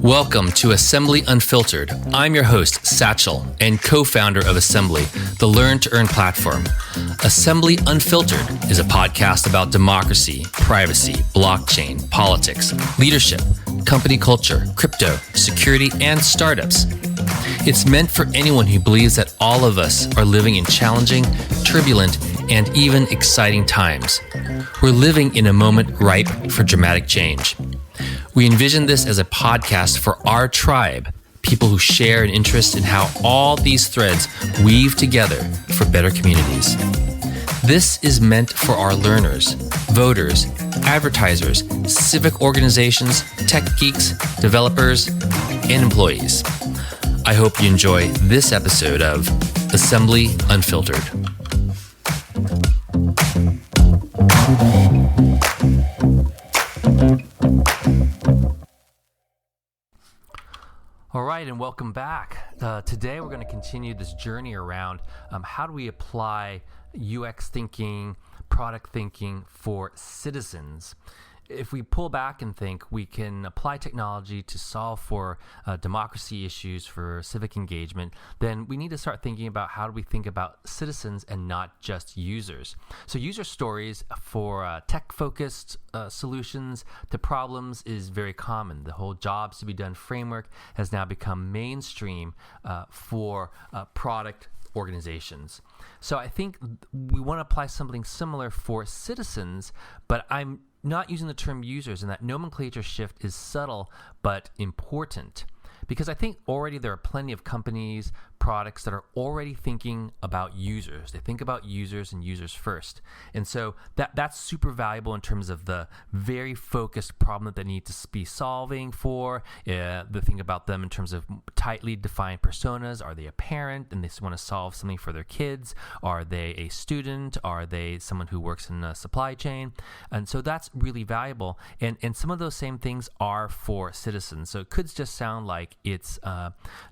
Welcome to Assembly Unfiltered. I'm your host, Satchel, and co-founder of Assembly, the Learn to Earn platform. Assembly Unfiltered is a podcast about democracy, privacy, blockchain, politics, leadership, company culture, crypto, security, and startups. It's meant for anyone who believes that all of us are living in challenging, turbulent, and even exciting times. We're living in a moment ripe for dramatic change. We envision this as a podcast for our tribe, people who share an interest in how all these threads weave together for better communities. This is meant for our learners, voters, advertisers, civic organizations, tech geeks, developers, and employees. I hope you enjoy this episode of Assembly Unfiltered. All right, and welcome back. Today we're going to continue this journey around how do we apply UX thinking, product thinking for citizens. If we pull back and think we can apply technology to solve for democracy issues, for civic engagement, then we need to start thinking about how do we think about citizens and not just users. So user stories for tech-focused solutions to problems is very common. The whole jobs to be done framework has now become mainstream for product organizations. So I think we want to apply something similar for citizens, but I'm not using the term users, and that nomenclature shift is subtle but important. Because I think already there are plenty of companies, products that are already thinking about users. They think about users and users first. And so that's super valuable in terms of the very focused problem that they need to be solving for. The thing about them in terms of tightly defined personas. Are they a parent and they want to solve something for their kids? Are they a student? Are they someone who works in a supply chain? And so that's really valuable. And some of those same things are for citizens. So it could just sound like it's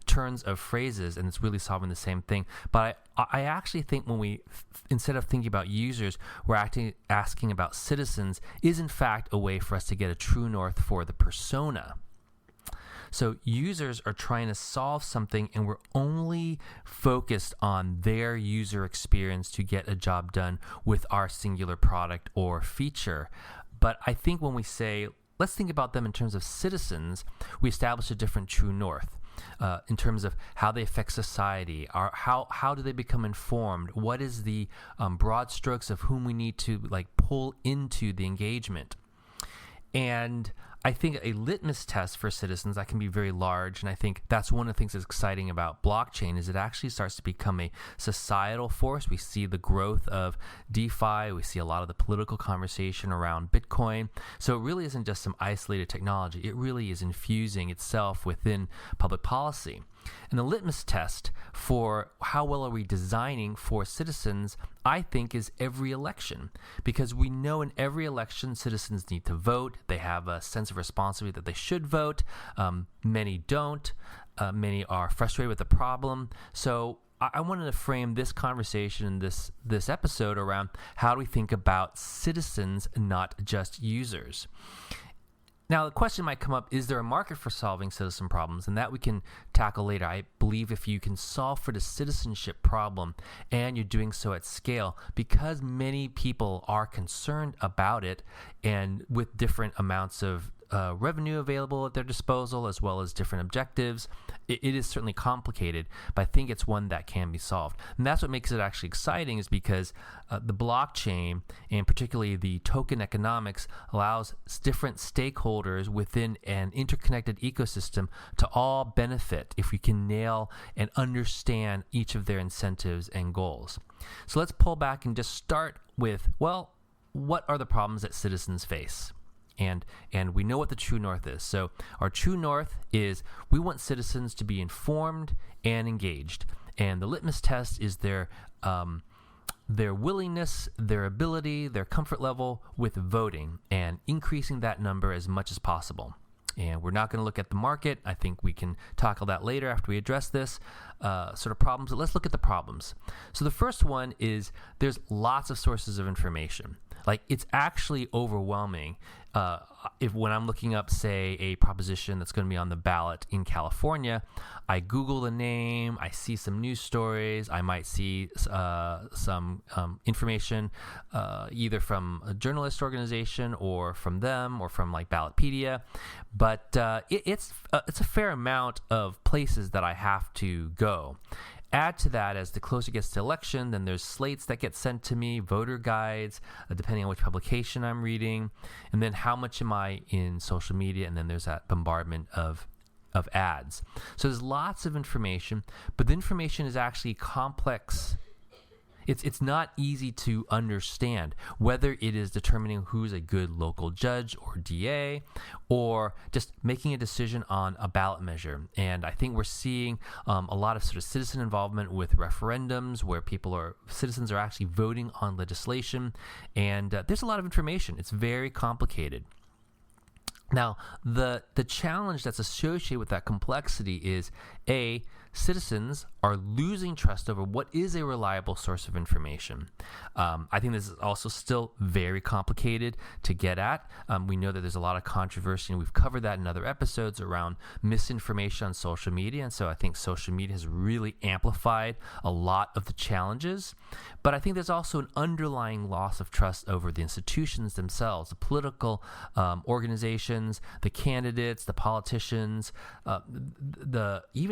turns of phrases and it's really solving the same thing. But I actually think when we, instead of thinking about users, we're asking about citizens is in fact a way for us to get a true north for the persona. So users are trying to solve something and we're only focused on their user experience to get a job done with our singular product or feature. But I think when we say, let's think about them in terms of citizens, we establish a different true north in terms of how they affect society, how do they become informed, what is the broad strokes of whom we need to pull into the engagement. And I think a litmus test for citizens that can be very large, and I think that's one of the things that's exciting about blockchain is it actually starts to become a societal force. We see the growth of DeFi. We see a lot of the political conversation around Bitcoin. So it really isn't just some isolated technology. It really is infusing itself within public policy. And the litmus test for how well are we designing for citizens, I think, is every election. Because we know in every election, citizens need to vote. They have a sense of responsibility that they should vote. Many don't. Many are frustrated with the problem. So I wanted to frame this conversation, this episode around how do we think about citizens, not just users. Now, the question might come up, is there a market for solving citizen problems? And that we can tackle later. I believe if you can solve for the citizenship problem and you're doing so at scale, because many people are concerned about it and with different amounts of revenue available at their disposal as well as different objectives, it is certainly complicated, but I think it's one that can be solved. And that's what makes it actually exciting is because the blockchain and particularly the token economics allows different stakeholders within an interconnected ecosystem to all benefit if we can nail and understand each of their incentives and goals. So let's pull back and just start with, well, what are the problems that citizens face? And we know what the true north is. So our true north is we want citizens to be informed and engaged. And the litmus test is their willingness, their ability, their comfort level with voting and increasing that number as much as possible. And we're not going to look at the market. I think we can tackle that later after we address this sort of problems. But let's look at the problems. So the first one is there's lots of sources of information. Like, it's actually overwhelming. If when I'm looking up, say, a proposition that's going to be on the ballot in California, I Google the name, I see some news stories, I might see some information either from a journalist organization or from them or from like Ballotpedia, but it's a fair amount of places that I have to go. Add to that, as the closer it gets to election, then there's slates that get sent to me, voter guides, depending on which publication I'm reading, and then how much am I in social media, and then there's that bombardment of ads. So there's lots of information, but the information is actually complex. It's not easy to understand, whether it is determining who's a good local judge or DA, or just making a decision on a ballot measure. And I think we're seeing a lot of sort of citizen involvement with referendums, where citizens are actually voting on legislation, and there's a lot of information. It's very complicated. Now, the challenge that's associated with that complexity is, citizens are losing trust over what is a reliable source of information. I think this is also still very complicated to get at. We know that there's a lot of controversy, and we've covered that in other episodes around misinformation on social media, and so I think social media has really amplified a lot of the challenges. But I think there's also an underlying loss of trust over the institutions themselves, the political organizations, the candidates, the politicians,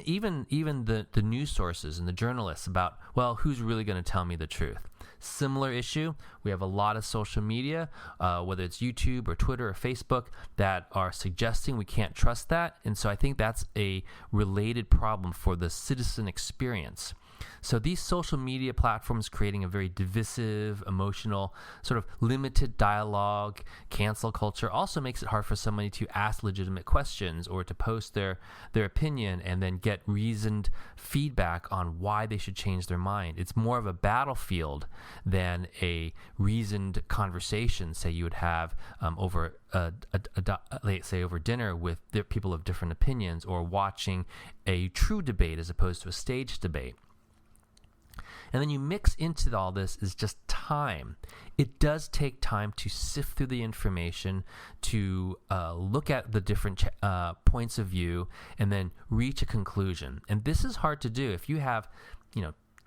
even the news sources and the journalists about, well, who's really going to tell me the truth? Similar issue. We have a lot of social media, whether it's YouTube or Twitter or Facebook, that are suggesting we can't trust that. And so I think that's a related problem for the citizen experience. So these social media platforms creating a very divisive, emotional, sort of limited dialogue, cancel culture, also makes it hard for somebody to ask legitimate questions or to post their opinion and then get reasoned feedback on why they should change their mind. It's more of a battlefield than a reasoned conversation, say you would have over let's say over dinner with people of different opinions, or watching a true debate as opposed to a staged debate. And then you mix into all this is just time. It does take time to sift through the information, to look at the different points of view, and then reach a conclusion. And this is hard to do if you have,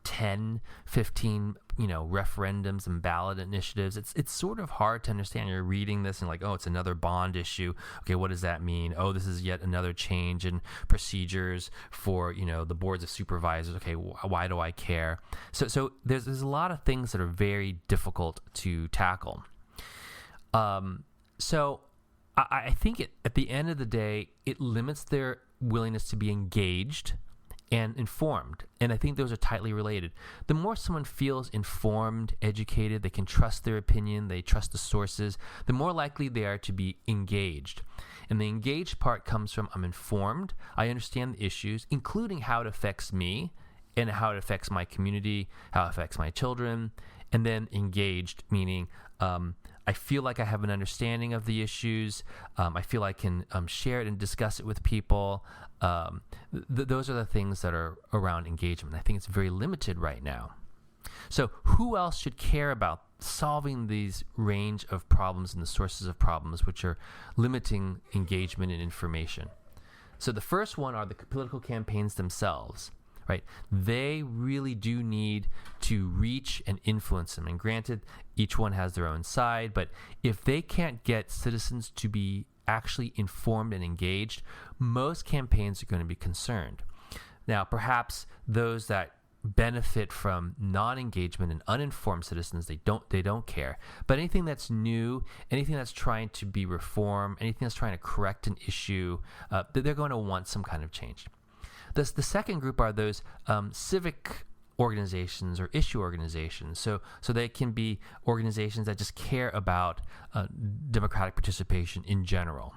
10, 15, referendums and ballot initiatives. It's sort of hard to understand. You're reading this and like, oh, it's another bond issue. Okay, what does that mean? Oh, this is yet another change in procedures for, the boards of supervisors. Okay, why do I care? So there's a lot of things that are very difficult to tackle. So I think at the end of the day, it limits their willingness to be engaged and informed. And I think those are tightly related. The more someone feels informed, educated, they can trust their opinion, they trust the sources, the more likely they are to be engaged. And the engaged part comes from, I'm informed, I understand the issues, including how it affects me and how it affects my community, how it affects my children. And then engaged, meaning I feel like I have an understanding of the issues. I feel I can share it and discuss it with people. Those are the things that are around engagement. I think it's very limited right now. So who else should care about solving these range of problems and the sources of problems which are limiting engagement and information? So the first one are the political campaigns themselves. Right? They really do need to reach and influence them. And granted, each one has their own side, but if they can't get citizens to be actually informed and engaged, most campaigns are going to be concerned. Now, perhaps those that benefit from non-engagement and uninformed citizens, they don't care. But anything that's new, anything that's trying to be reformed, anything that's trying to correct an issue, they're going to want some kind of change. The second group are those civic organizations or issue organizations. So they can be organizations that just care about democratic participation in general.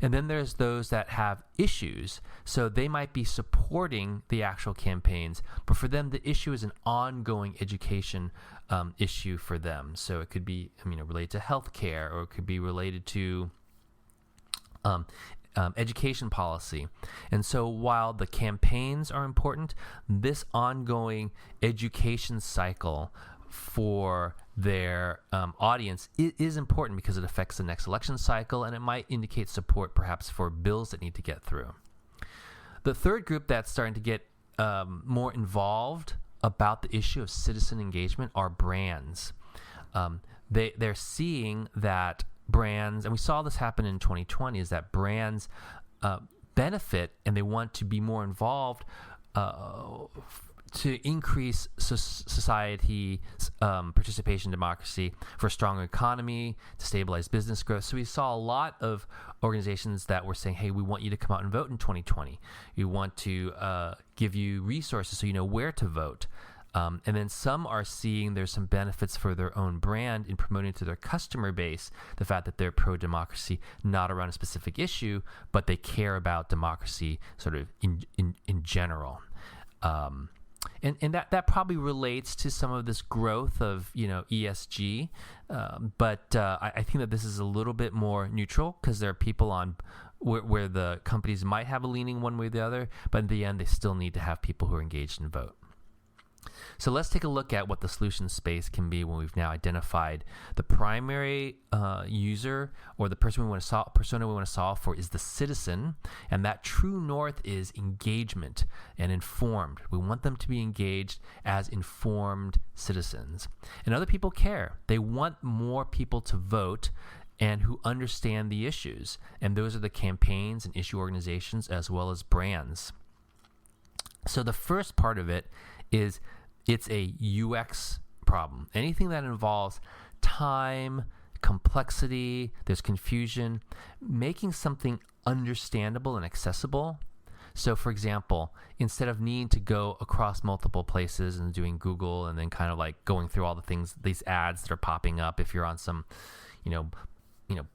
And then there's those that have issues. So they might be supporting the actual campaigns, but for them, the issue is an ongoing education issue for them. So it could be related to healthcare, or it could be related to education policy. And so while the campaigns are important, this ongoing education cycle for their audience is important because it affects the next election cycle, and it might indicate support perhaps for bills that need to get through. The third group that's starting to get more involved about the issue of citizen engagement are brands. They're seeing that brands, and we saw this happen in 2020, is that brands benefit and they want to be more involved to increase society's participation in democracy, for a stronger economy, to stabilize business growth. So we saw a lot of organizations that were saying, hey, we want you to come out and vote in 2020. We want to give you resources so you know where to vote. And then some are seeing there's some benefits for their own brand in promoting to their customer base the fact that they're pro-democracy, not around a specific issue, but they care about democracy sort of in general. And that probably relates to some of this growth of ESG, but I think that this is a little bit more neutral because there are people on where the companies might have a leaning one way or the other, but in the end they still need to have people who are engaged and vote. So let's take a look at what the solution space can be when we've now identified the primary user, or the person persona we want to solve for is the citizen, and that true north is engagement and informed. We want them to be engaged as informed citizens. And other people care. They want more people to vote and who understand the issues. And those are the campaigns and issue organizations as well as brands. So the first part of it is it's a UX problem. Anything that involves time, complexity, there's confusion, making something understandable and accessible. So for example, instead of needing to go across multiple places and doing Google and then kind of like going through all the things, these ads that are popping up if you're on some,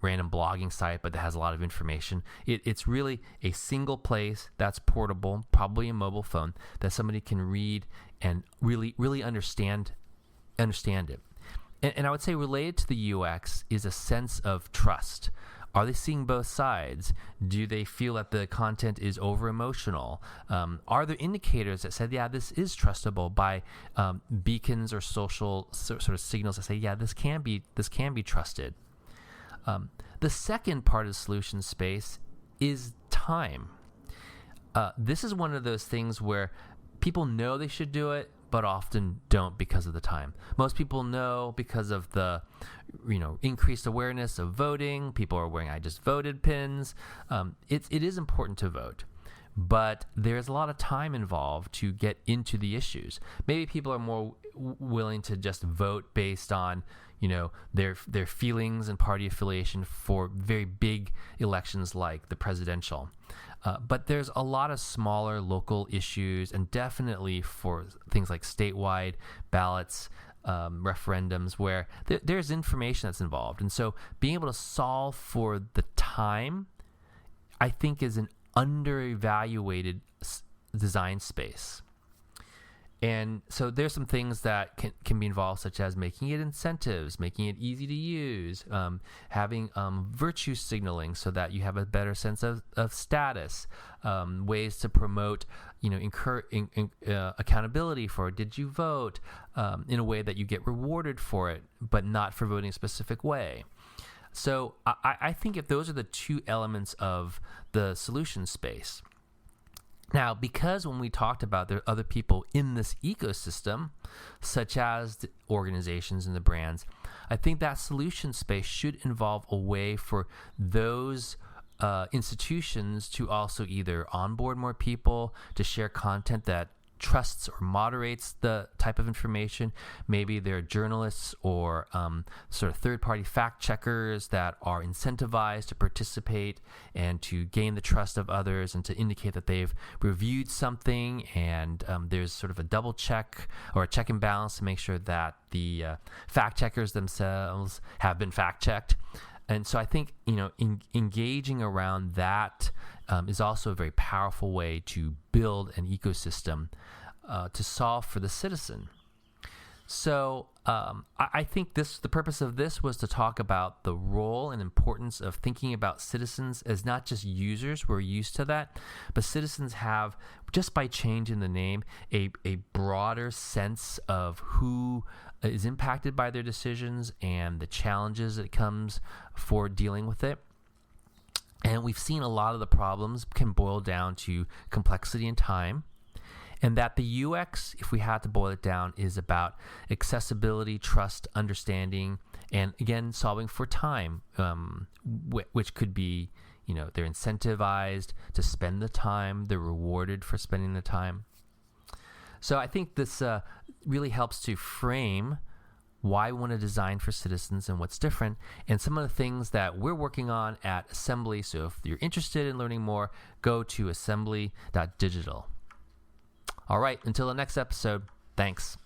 random blogging site, but that has a lot of information. It's really a single place that's portable, probably a mobile phone, that somebody can read and really understand it. And I would say related to the UX is a sense of trust. Are they seeing both sides? Do they feel that the content is over-emotional? Are there indicators that said, yeah, this is trustable by beacons or social sort of signals that say, yeah, this can be trusted? The second part of the solution space is time. This is one of those things where people know they should do it, but often don't because of the time. Most people know because of the increased awareness of voting. People are wearing "I just voted" pins. It is important to vote, but there's a lot of time involved to get into the issues. Maybe people are more willing to just vote based on their feelings and party affiliation for very big elections like the presidential. But there's a lot of smaller local issues, and definitely for things like statewide ballots, referendums, where there's information that's involved. And so being able to solve for the time, I think, is an under-evaluated design space. And so there's some things that can be involved, such as making it incentives, making it easy to use, having virtue signaling so that you have a better sense of status, ways to promote, accountability for did you vote, in a way that you get rewarded for it, but not for voting a specific way. So I think if those are the two elements of the solution space. Now, because when we talked about there are other people in this ecosystem, such as the organizations and the brands, I think that solution space should involve a way for those institutions to also either onboard more people, to share content that trusts or moderates the type of information. Maybe they're journalists or sort of third-party fact checkers that are incentivized to participate and to gain the trust of others and to indicate that they've reviewed something, and there's sort of a double check or a check and balance to make sure that the fact checkers themselves have been fact checked. And so I think engaging around that is also a very powerful way to build an ecosystem to solve for the citizen. So I think the purpose of this was to talk about the role and importance of thinking about citizens as not just users. We're used to that, but citizens have, just by changing the name, a broader sense of who is impacted by their decisions and the challenges that comes for dealing with it. And we've seen a lot of the problems can boil down to complexity and time. And that the UX, if we had to boil it down, is about accessibility, trust, understanding, and again, solving for time, which could be, they're incentivized to spend the time, they're rewarded for spending the time. So I think this really helps to frame why we want to design for citizens and what's different, and some of the things that we're working on at Assembly. So if you're interested in learning more, go to assembly.digital. All right, until the next episode, thanks.